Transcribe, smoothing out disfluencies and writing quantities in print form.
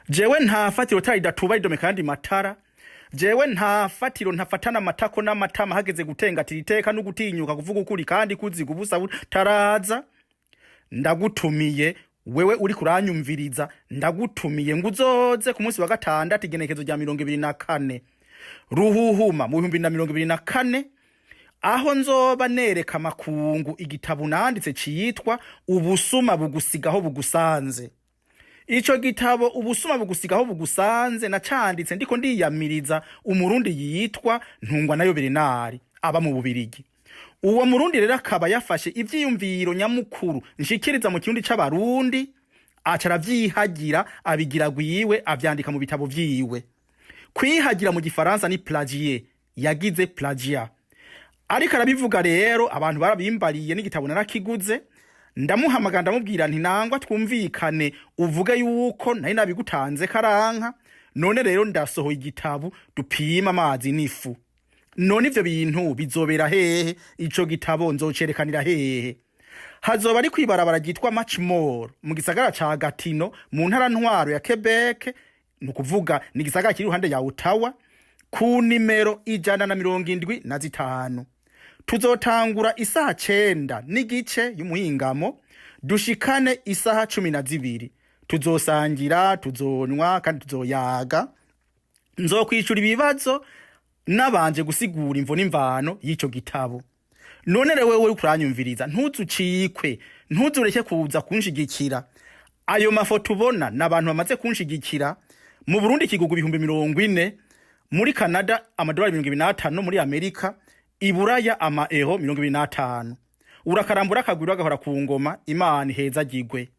jewe nta fatiro taridatuba idome kandi matara, jewe nta fatiro ntafatana amatako n'amatama hageze gutengatira iteka no gutinyuka kuvuga ukuri kandi kuziga ubusa butaraza. Ndagutumiye wewe uri kuranyumviriza, ndagutumiye nguzoze ku munsi wa gatandatu igenekezo rya 2024 ruhuhuma mu 2024, aho nzoba nereka makungu igitabu nanditse citwa Ubusúmaa Bugusigaho Bugusǎnze. Ico gitabo Ubusúmaa Bugusigaho Bugusǎnze nacanditse ndiko ndiyamiriza umurundi yitwa Ntungwa nayo Bernard aba mu Bubirigi. Uwo murundi rero akaba yafashe ivyiyumviro nyamukuru nshikiriza mu kirundi c'abarundi, acara vyihagira abigira gwiwe avyandika mu bitabo vyiwe. Kwihagira mu gifaransa ni plagier, yagize plagiat. Ariko arabivuga rero abantu barabimbariye n'igitabo narakiguze, ndamuhamagara ndamubwira nti nangwa twumvikane uvuge yuko nari nabigutanze karanka, none rero ndasohoye igitabu dupima amazi n'ifu. None ivyo bintu bizobera hehe? Ico gitabo nzocerekanira hehe? Hazoba ari kwibarabara ryitwa Matchmore mu gisagara ca Gatino mu ntara ntwaro ya Quebec, nukuvuga ni gisagara kiri ruhande ya Ottawa, ku nimero 175. Tuzotangura isaha 9 n'igice y'umuhingamo dushikane isaha 12. Tuzosangira, tuzonywa kandi tuzoyaga. Nzokwishura ibibazo nabanje gusigura imvo n'imvano y'ico gitabo. None rero wewe kuranyumviriza ntuzucikwe, ntuzureke kuza kunshigikira. Ayo mafoto ubona n'abantu bamaze kunshigikira. Mu Burundi kigugu 40, muri Canada amadolari 25, muri Amerika Iburaya ama euro 25. Urakarambura akagwira agahora ku ngoma, Imana heza gigwe.